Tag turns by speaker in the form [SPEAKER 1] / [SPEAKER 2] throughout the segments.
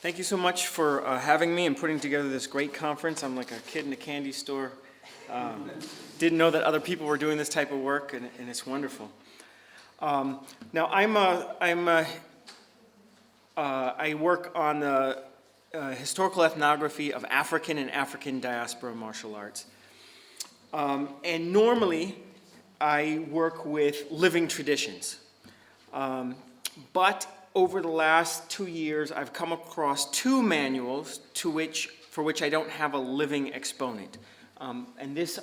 [SPEAKER 1] Thank you so much for having me and putting together this great conference. I'm like a kid in a candy store. Didn't know that other people were doing this type of work, and it's wonderful. Now, I work on the historical ethnography of African and African diaspora martial arts. And normally, I work with living traditions. But over the last 2 years, I've come across two manuals for which I don't have a living exponent. And this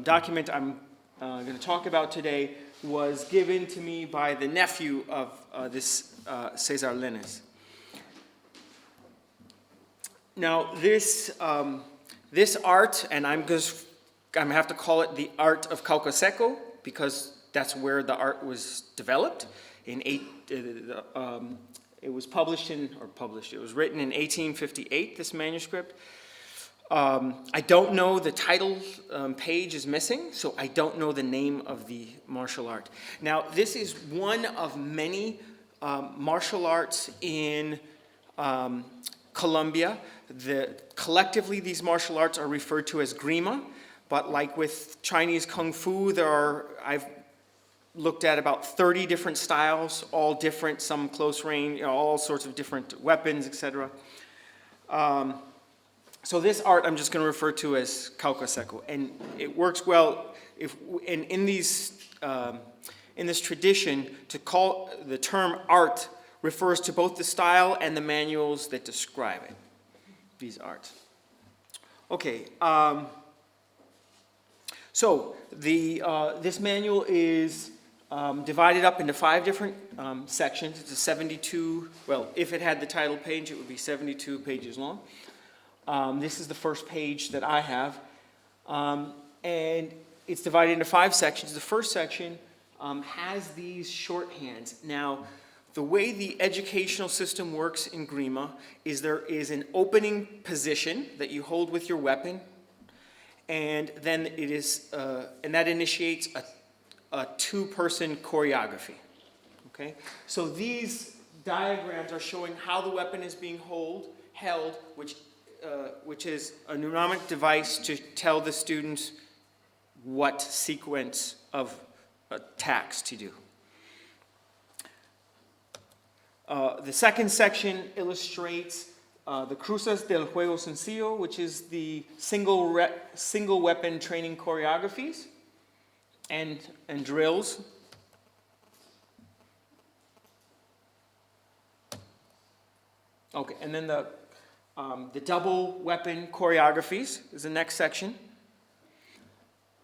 [SPEAKER 1] document I'm going to talk about today was given to me by the nephew of this Cesar Lenes. Now, this art, and I'm going to have to call it the Art of Caucaseco, because that's where the art was developed. It was written in 1858, this manuscript. I don't know, the title page is missing, so I don't know the name of the martial art. Now, this is one of many martial arts in Colombia. Collectively, these martial arts are referred to as grima, but like with Chinese Kung Fu, I've looked at about 30 different styles, all different, some close range, all sorts of different weapons, etc. So this art I'm just going to refer to as Caucaseco, and it works well in this tradition. To call the term art refers to both the style and the manuals that describe it. These arts. Okay. So this manual is divided up into 5 different sections. It's a 72, well, if it had the title page, it would be 72 pages long. This is the first page that I have. And it's divided into 5 sections. The first section has these shorthands. Now, the way the educational system works in Grima is there is an opening position that you hold with your weapon, and then and that initiates a 2-person choreography. Okay, so these diagrams are showing how the weapon is being held, which is a mnemonic device to tell the students what sequence of attacks to do. The second section illustrates the Cruzas del Juego Sencillo, which is the single weapon training choreographies and drills. Okay, and then the double weapon choreographies is the next section.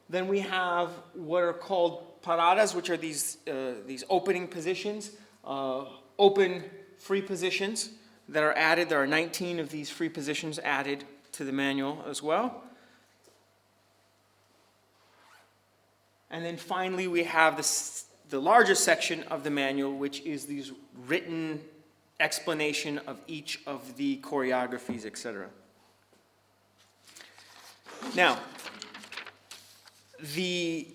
[SPEAKER 1] Then we have what are called paradas, which are these opening positions, open free positions that are added. There are 19 of these free positions added to the manual as well. And then finally we have the largest section of the manual, which is these written explanation of each of the choreographies, etc. Now, the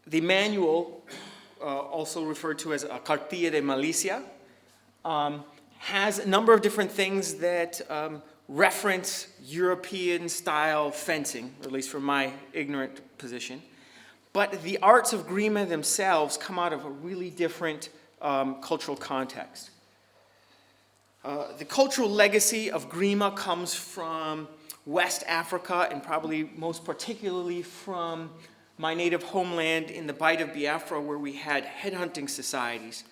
[SPEAKER 1] manual, also referred to as a cartilla de malicia, has a number of different things that reference European-style fencing, or at least from my ignorant position. But the arts of Grima themselves come out of a really different cultural context. The cultural legacy of Grima comes from West Africa, and probably most particularly from my native homeland in the Bight of Biafra, where we had headhunting societies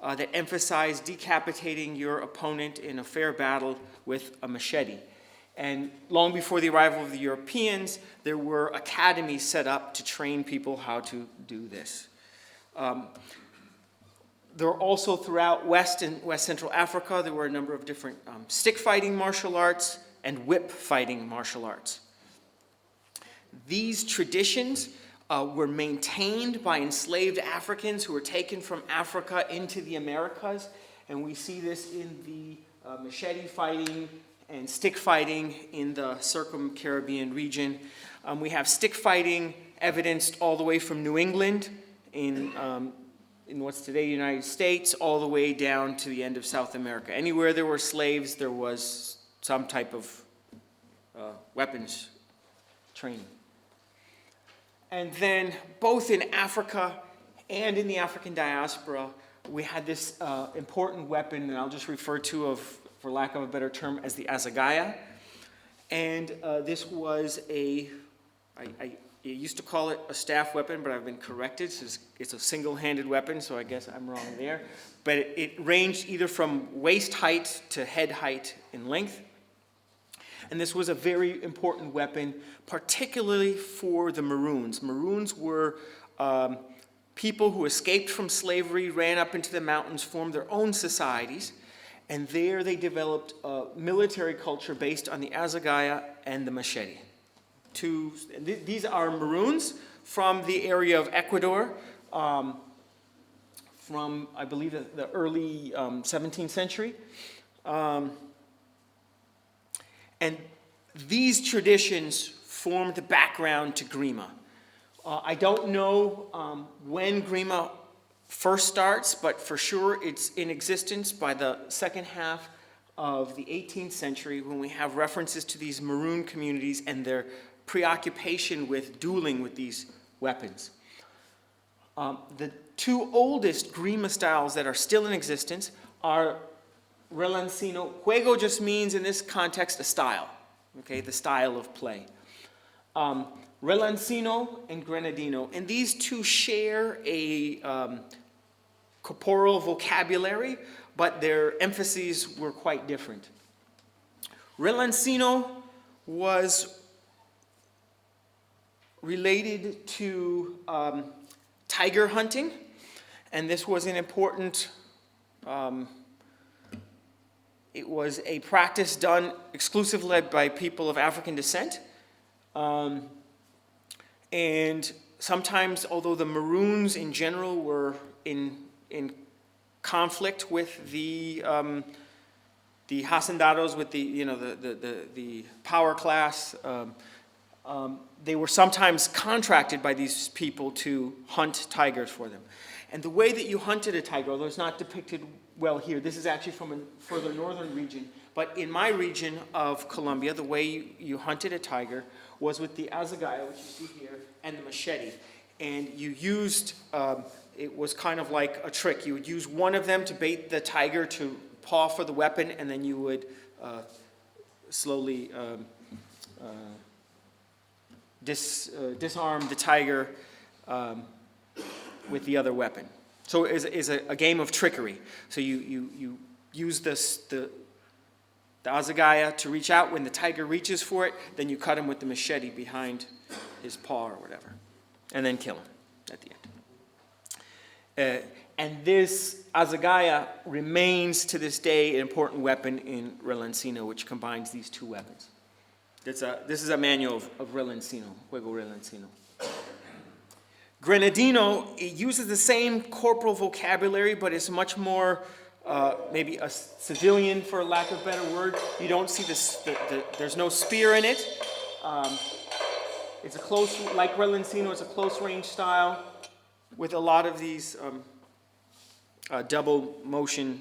[SPEAKER 1] that emphasized decapitating your opponent in a fair battle with a machete. And long before the arrival of the Europeans, there were academies set up to train people how to do this. There were also throughout West and West Central Africa, there were a number of different stick fighting martial arts and whip fighting martial arts. These traditions were maintained by enslaved Africans who were taken from Africa into the Americas, and we see this in the machete fighting and stick fighting in the Circum-Caribbean region. We have stick fighting evidenced all the way from New England in in what's today the United States, all the way down to the end of South America. Anywhere there were slaves, there was some type of weapons training. And then both in Africa and in the African diaspora, we had this important weapon, and I'll just refer to, for lack of a better term, as the Asagaya. And this was I used to call it a staff weapon, but I've been corrected. It's a single-handed weapon, so I guess I'm wrong there. But it ranged either from waist height to head height in length. And this was a very important weapon, particularly for the Maroons. Maroons were people who escaped from slavery, ran up into the mountains, formed their own societies, and there they developed a military culture based on the Asagaya and the machete. These are Maroons from the area of Ecuador, from, I believe, the early 17th century. And these traditions formed the background to Grima. I don't know when Grima first starts, but for sure it's in existence by the second half of the 18th century, when we have references to these Maroon communities and their preoccupation with dueling with these weapons. The two oldest Grima styles that are still in existence are Relancino. Juego just means, in this context, a style, okay, the style of play. Relancino and Grenadino, and these two share a corporal vocabulary, but their emphases were quite different. Relancino was related to tiger hunting, and this was an important, it was a practice done exclusively by people of African descent. And sometimes, although the Maroons in general were in conflict with the hacendados, with the power class, they were sometimes contracted by these people to hunt tigers for them. And the way that you hunted a tiger, although it's not depicted well here, this is actually from a further northern region, but in my region of Colombia, the way you hunted a tiger was with the Asagaya, which you see here, and the machete. And you used, it was kind of like a trick. You would use one of them to bait the tiger to paw for the weapon, and then you would slowly disarm the tiger with the other weapon. So it is a game of trickery. So you use the Asagaya to reach out. When the tiger reaches for it, then you cut him with the machete behind his paw or whatever, and then kill him at the end. And this Asagaya remains to this day an important weapon in Relancino, which combines these two weapons. This is a manual of Relancino, Juego Relancino. Grenadino, it uses the same corporal vocabulary, but it's much more maybe a civilian, for lack of a better word. You don't see this, there's no spear in it. It's a close, like Relancino, it's a close range style with a lot of these double motion.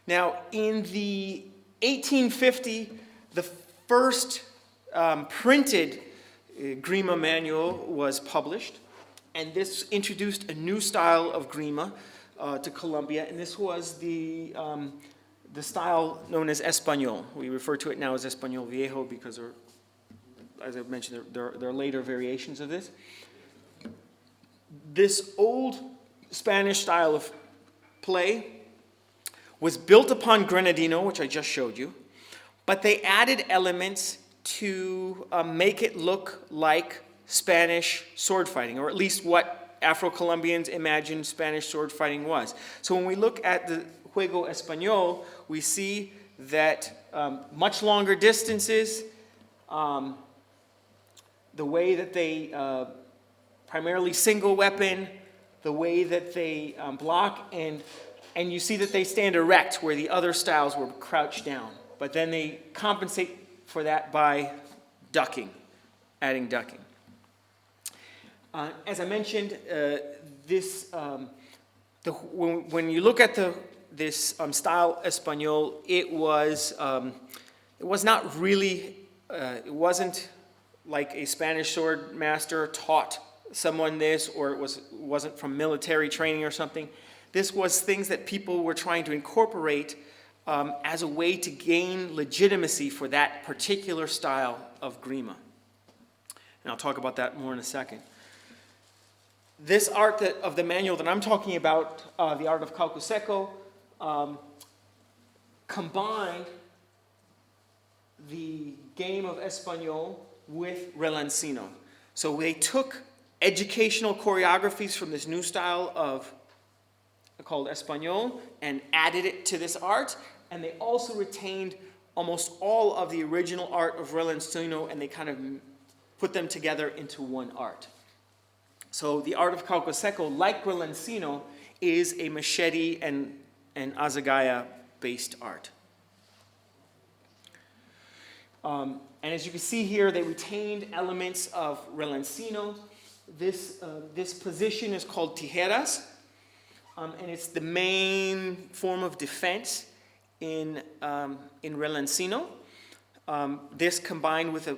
[SPEAKER 1] Now, in the 1850, the first printed Grima manual was published, and this introduced a new style of Grima to Colombia, and this was the style known as Español. We refer to it now as Español Viejo because, as I mentioned, there are later variations of this. This old Spanish style of play was built upon Grenadino, which I just showed you, but they added elements to make it look like Spanish sword fighting, or at least what Afro-Colombians imagined Spanish sword fighting was. So when we look at the Juego Español, we see that much longer distances, the way that they primarily single weapon, the way that they block, and you see that they stand erect where the other styles were crouched down. But then they compensate for that by ducking, adding ducking. As I mentioned, when you look at this style Espanol, it was not really, it wasn't like a Spanish sword master taught someone this, or it wasn't from military training or something. This was things that people were trying to incorporate as a way to gain legitimacy for that particular style of grima. And I'll talk about that more in a second. This art of the manual that I'm talking about, the Art of Calcio Seco, combined the game of Espanol with Relancino. So they took educational choreographies from this new style called Espanol and added it to this art, and they also retained almost all of the original art of Relancino, and they kind of put them together into one art. So the Art of Calcio Seco, like Relancino, is a machete and Asagaya based art. And as you can see here, they retained elements of Relancino. This position is called tijeras, and it's the main form of defense in Relancino. This combined with a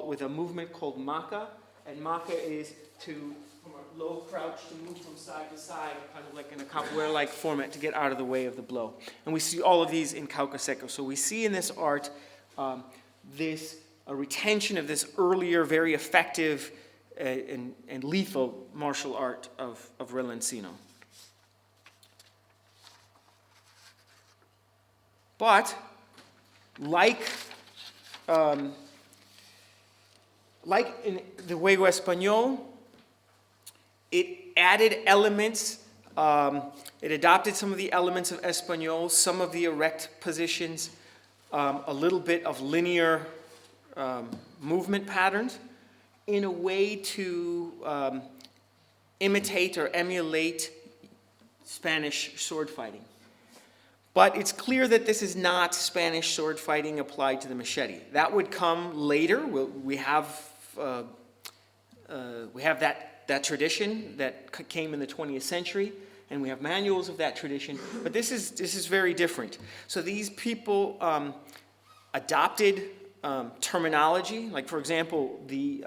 [SPEAKER 1] with a movement called maca, and maca is from a low crouch to move from side to side, kind of like in a capoeira-like format to get out of the way of the blow. And we see all of these in Calcio Seco. So we see in this art a retention of this earlier, very effective and lethal martial art of Relancino. But like in the Juego Español, it added elements, it adopted some of the elements of Español, some of the erect positions, a little bit of linear movement patterns in a way to imitate or emulate Spanish sword fighting. But it's clear that this is not Spanish sword fighting applied to the machete. That would come later. We have that tradition that came in the 20th century, and we have manuals of that tradition. But this is very different. So these people adopted terminology, like for example the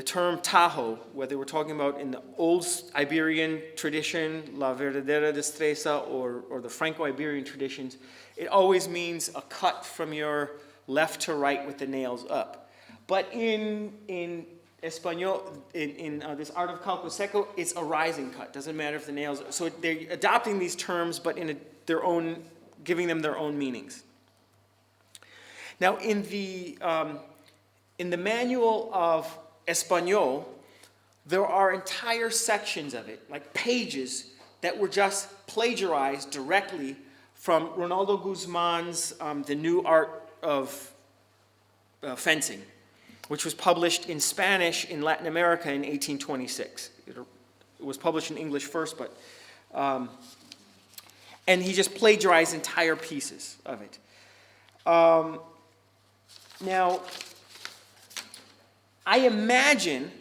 [SPEAKER 1] term Tajo, whether we're talking about in the old Iberian tradition, La Verdadera Destreza, or the Franco-Iberian traditions, it always means a cut from your left to right with the nails up. But in Espanol, in this Art of Calcio Seco, it's a rising cut. Doesn't matter if the nails. So they're adopting these terms, but giving them their own meanings. Now, in the manual of Espanol, there are entire sections of it, like pages, that were just plagiarized directly from Ronaldo Guzman's The New Art of Fencing, which was published in Spanish in Latin America in 1826. It was published in English first, but and he just plagiarized entire pieces of it. Now, I imagine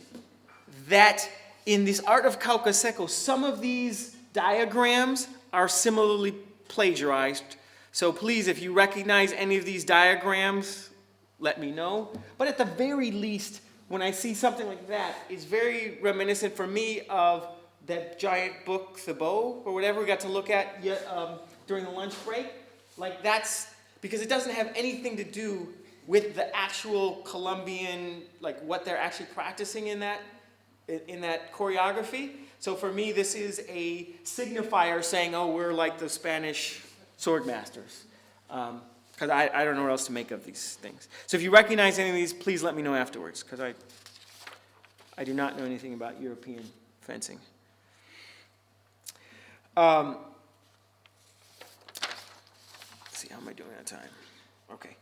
[SPEAKER 1] that in this Art of Calcio Seco, some of these diagrams are similarly plagiarized. So please, if you recognize any of these diagrams, let me know. But at the very least, when I see something like that, it's very reminiscent for me of that giant book, Thibaut, or whatever we got to look at during the lunch break. Like that's, because it doesn't have anything to do with the actual Colombian, like what they're actually practicing in that choreography. So for me, this is a signifier saying, oh, we're like the Spanish sword masters. Because I don't know what else to make of these things. So if you recognize any of these, please let me know afterwards, because I do not know anything about European fencing. Let's see, how am I doing on time? Okay.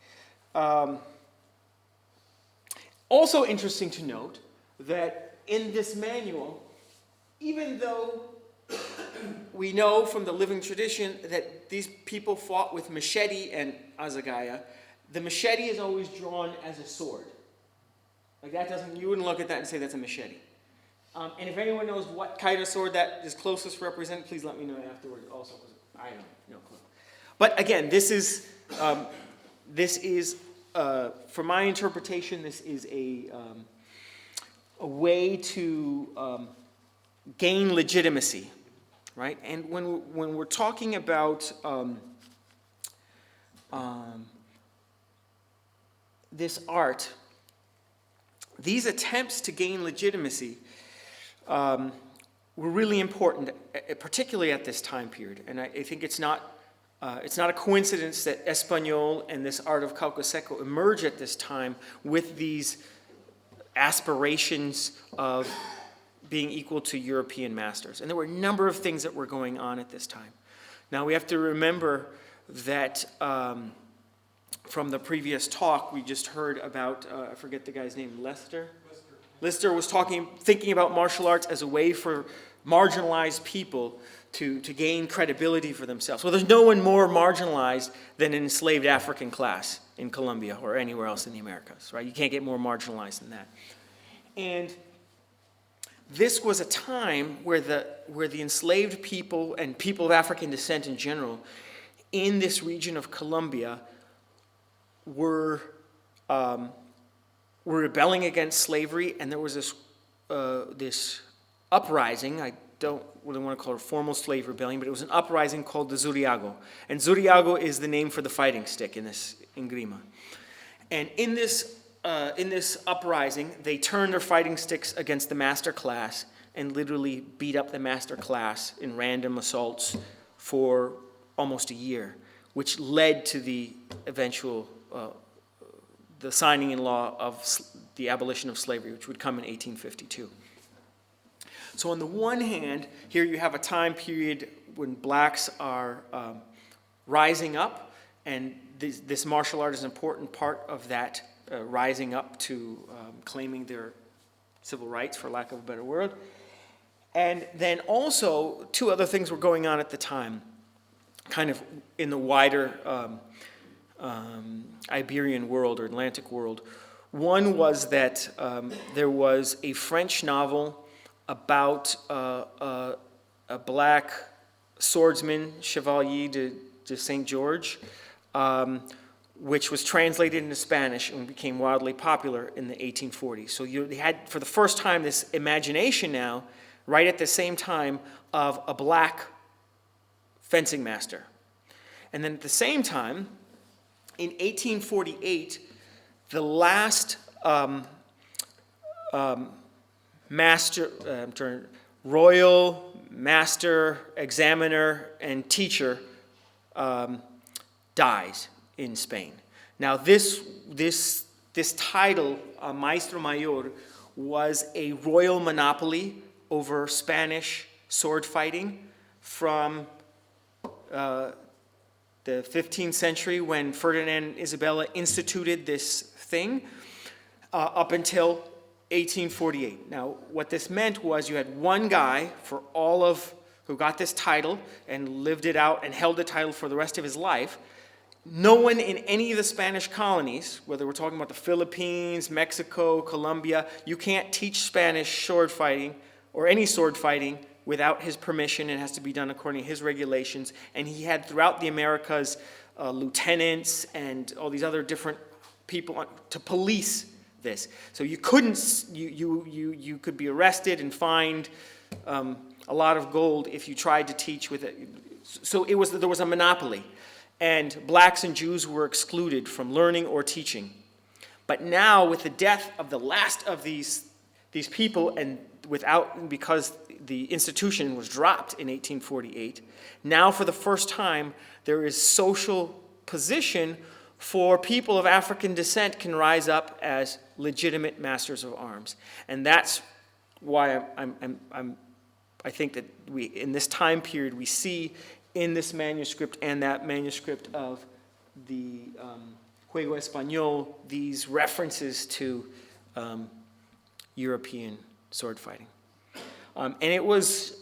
[SPEAKER 1] Also interesting to note that in this manual, even though we know from the living tradition that these people fought with machete and asagaya, the machete is always drawn as a sword. Like that doesn't, you wouldn't look at that and say that's a machete. And if anyone knows what kind of sword that is closest represented, please let me know afterward also, because I have no clue. But again, this is, for my interpretation, this is a way to gain legitimacy, right? And when we're talking about this art, these attempts to gain legitimacy were really important, particularly at this time period. And I think it's not a coincidence that Español and this Art of Calcio Seco emerge at this time with these aspirations of being equal to European masters. And there were a number of things that were going on at this time. Now we have to remember that from the previous talk, we just heard about, I forget the guy's name, Lister was thinking about martial arts as a way for marginalized people to gain credibility for themselves. Well, there's no one more marginalized than an enslaved African class in Colombia or anywhere else in the Americas, right? You can't get more marginalized than that. And this was a time where the enslaved people and people of African descent in general in this region of Colombia were rebelling against slavery, and there was this uprising. I don't really want to call it a formal slave rebellion, but it was an uprising called the Zuriago. And Zuriago is the name for the fighting stick in Grima. And in this uprising, they turned their fighting sticks against the master class and literally beat up the master class in random assaults for almost a year, which led to the eventual the signing in law of the abolition of slavery, which would come in 1852. So on the one hand, here you have a time period when blacks are rising up, and this martial art is an important part of that rising up to claiming their civil rights, for lack of a better word. And then also, two other things were going on at the time, kind of in the wider Iberian world or Atlantic world. One was that there was a French novel about a black swordsman, Chevalier de Saint George, which was translated into Spanish and became wildly popular in the 1840s. So you had, for the first time, this imagination now, right at the same time, of a black fencing master. And then at the same time, in 1848, the last royal master, examiner, and teacher dies in Spain. Now this title, Maestro Mayor, was a royal monopoly over Spanish sword fighting from the 15th century, when Ferdinand and Isabella instituted this thing, up until 1848. Now, what this meant was you had one guy who got this title and lived it out and held the title for the rest of his life. No one in any of the Spanish colonies, whether we're talking about the Philippines, Mexico, Colombia, you can't teach Spanish sword fighting or any sword fighting without his permission. It has to be done according to his regulations. And he had throughout the Americas lieutenants and all these other different people to police this. So you couldn't, you could be arrested and fined a lot of gold if you tried to teach with it. So there was a monopoly, and blacks and Jews were excluded from learning or teaching. But now, with the death of the last of these people, and because the institution was dropped in 1848, now for the first time there is social position for people of African descent can rise up as legitimate masters of arms. And that's why I think that in this time period, we see in this manuscript and that manuscript of the Juego Español, these references to European sword fighting. And it was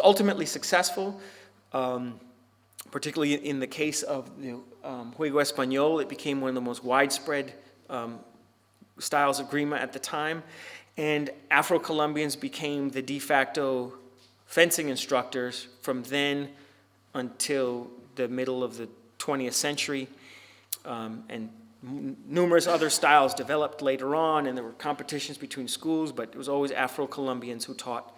[SPEAKER 1] ultimately successful, particularly in the case of Juego Español. It became one of the most widespread styles of grima at the time. And Afro-Colombians became the de facto fencing instructors from then until the middle of the 20th century. And numerous other styles developed later on, and there were competitions between schools, but it was always Afro-Colombians who taught.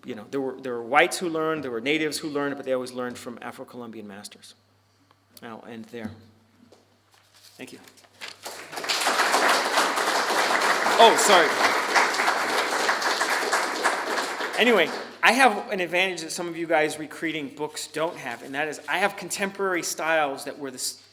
[SPEAKER 1] You know, there were whites who learned, there were natives who learned, but they always learned from Afro-Colombian masters. I'll end there. Thank you. Oh, sorry. Anyway, I have an advantage that some of you guys recreating books don't have, and that is I have contemporary styles that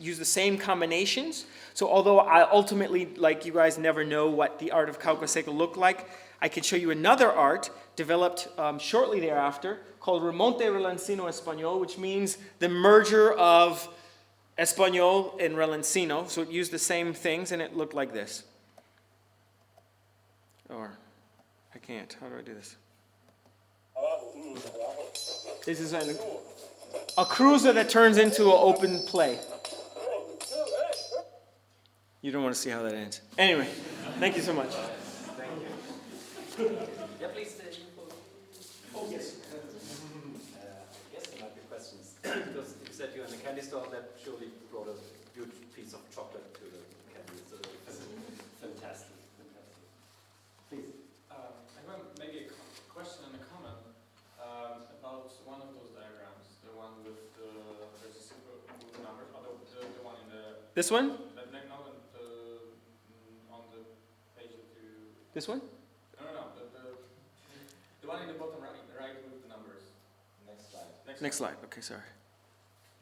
[SPEAKER 1] use the same combinations. So although I ultimately, like you guys, never know what the Art of Caucaseco looked like, I could show you another art developed shortly thereafter called Remonte Relancino Español, which means the merger of Español and Relancino. So it used the same things, and it looked like this. Or, I can't. How do I do this? This is a cruiser that turns into an open play. You don't want to see how that ends. Anyway, thank you so much.
[SPEAKER 2] Thank you. Yeah, please.
[SPEAKER 1] Oh, yes.
[SPEAKER 2] Yes, there might be questions. Because you said you're in the candy store, that surely brought a huge piece of chocolate to the candy. So fantastic.
[SPEAKER 1] Please.
[SPEAKER 3] I have maybe a question and a comment about one of those diagrams, the one with there's a simple number, or the one in the...
[SPEAKER 1] This one?
[SPEAKER 3] On the page that you...
[SPEAKER 1] This one?
[SPEAKER 3] No, the one in the bottom right with the numbers.
[SPEAKER 2] Next slide.
[SPEAKER 1] Next slide. Okay, sorry.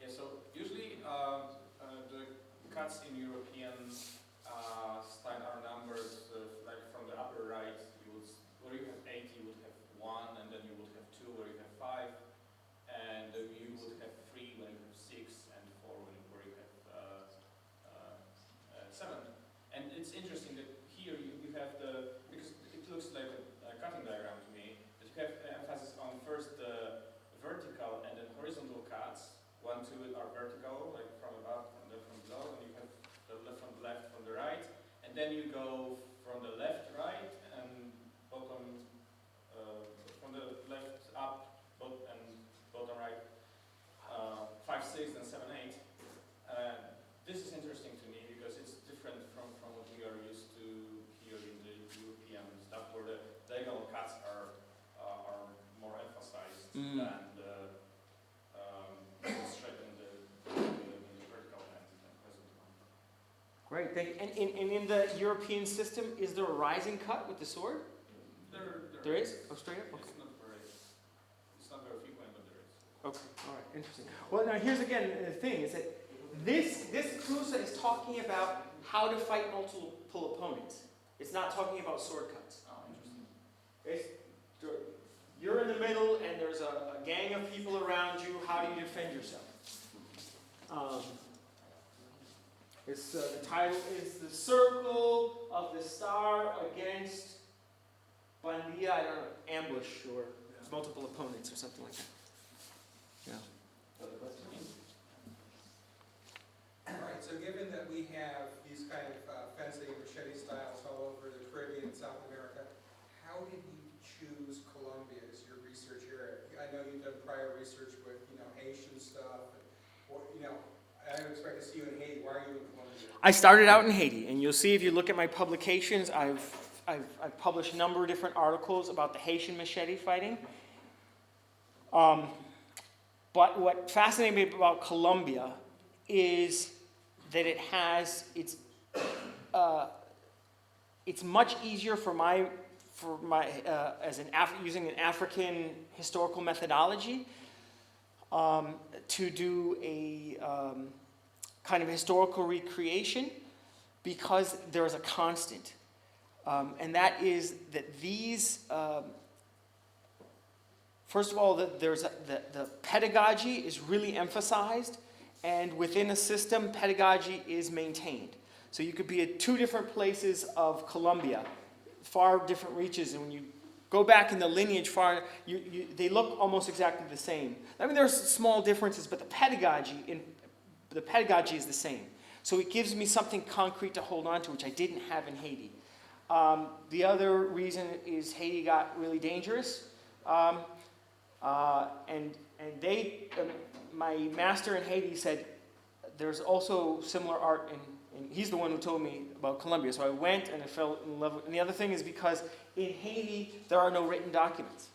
[SPEAKER 3] Yeah, so usually the cuts in European style are numbered like from the upper right. Where you have 8, you would have 1, and then you would have 2, where you have 5, and you would have 3 when you have 6, and 4 where you have 7. And it's interesting that here you have because it looks like a cutting diagram to me, that you have emphasis on first the vertical and then horizontal cuts. 1, 2 are vertical, like from above, from below, and you have the left from the left, from the right, and then you go from the left, right, and bottom, from the left up, and bottom right, 5, 6, and 7, 8. This is interesting to me because it's different from what we are used to here in the European stuff, where the diagonal cuts are more emphasized than the straight and the vertical and horizontal.
[SPEAKER 1] Great. Thank you. And in the European system, is there a rising cut with the sword? There is? Oh, straight up? Okay.
[SPEAKER 3] It's not very frequent, but there is.
[SPEAKER 1] Okay, all right, interesting. Well, now here's again the thing, is that this cruiser is talking about how to fight multiple opponents. It's not talking about sword cuts.
[SPEAKER 3] Oh, interesting.
[SPEAKER 1] You're in the middle and there's a gang of people around you. How do you defend yourself? The title is The Circle of the Star Against Bandilla, I don't know, ambush or multiple opponents or something like that. Yeah.
[SPEAKER 2] Other questions?
[SPEAKER 4] All right, so given that we have these kind of fencing and machete styles all over the Caribbean and South America, how did you choose Colombia as your research area? I know you've done prior research with, Haitian stuff, or, I don't expect to see you in Haiti. Why are you in Colombia?
[SPEAKER 1] I started out in Haiti, and you'll see if you look at my publications, I've published a number of different articles about the Haitian machete fighting. But what fascinated me about Colombia is that it's much easier using an African historical methodology to do a kind of historical recreation because there is a constant. And that is that these, first of all, the pedagogy is really emphasized, and within a system, pedagogy is maintained. So you could be at 2 different places of Colombia, far different reaches, and when you go back in the lineage they look almost exactly the same. I mean, there's small differences, but the pedagogy is the same. So it gives me something concrete to hold on to, which I didn't have in Haiti. The other reason is Haiti got really dangerous. And my master in Haiti said there's also similar art and he's the one who told me about Colombia. So I went and I fell in love with, and the other thing is because in Haiti there are no written documents.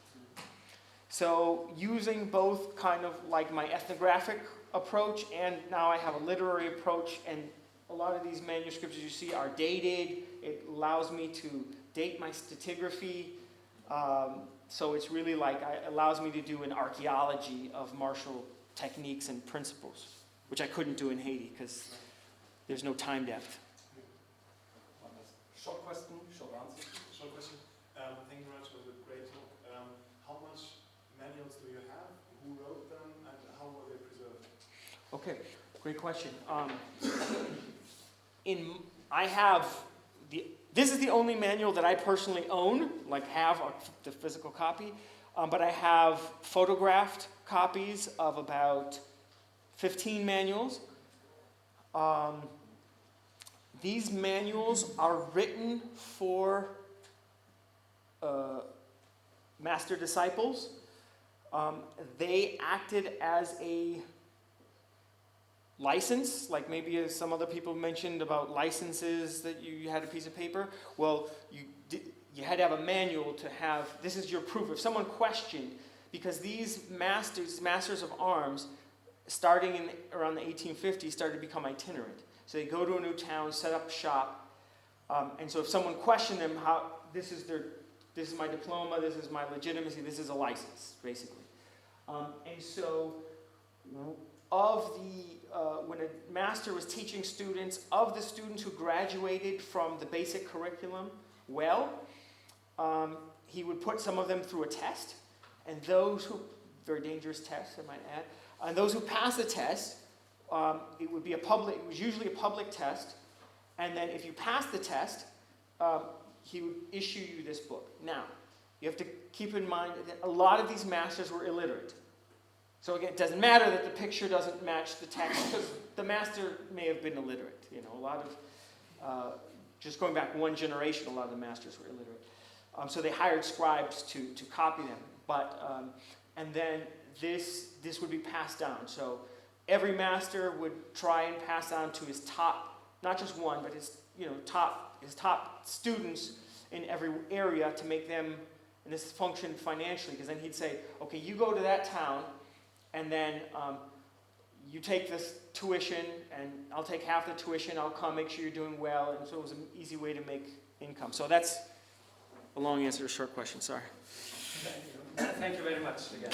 [SPEAKER 1] So using both kind of like my ethnographic approach and now I have a literary approach, and a lot of these manuscripts as you see are dated. It allows me to date my stratigraphy. So it's really like, it allows me to do an archaeology of martial techniques and principles, which I couldn't do in Haiti because there's no time depth.
[SPEAKER 2] Short question, short answer.
[SPEAKER 5] Short question. Thank you very much for the great talk. How much manuals do you have? Who wrote them and how were they preserved?
[SPEAKER 1] Okay, great question. I have this is the only manual that I personally own, like have the physical copy, but I have photographed copies of about 15 manuals. These manuals are written for master disciples. They acted as a license, like maybe as some other people mentioned about licenses that you had a piece of paper. Well, you had to have a manual to have, this is your proof. If someone questioned, because these masters of arms, starting in around the 1850s, started to become itinerant. So they go to a new town, set up shop, and so if someone questioned them, this is my diploma, this is my legitimacy, this is a license, basically. And so when a master was teaching students, of the students who graduated from the basic curriculum he would put some of them through a test, and those who, very dangerous test I might add, and those who passed the test, it was usually a public test, and then if you passed the test, he would issue you this book. Now, you have to keep in mind that a lot of these masters were illiterate. So again, it doesn't matter that the picture doesn't match the text, because the master may have been illiterate. You know, a lot of, just going back one generation, a lot of the masters were illiterate. So they hired scribes to copy them. But, and then this would be passed down. So every master would try and pass down to his top, not just one, but his top students in every area to make them, and this functioned financially, because then he'd say, okay, you go to that town, and then you take this tuition, and I'll take half the tuition, I'll come, make sure you're doing well, and so it was an easy way to make income. So that's a long answer to a short question, sorry.
[SPEAKER 2] Thank you very much again.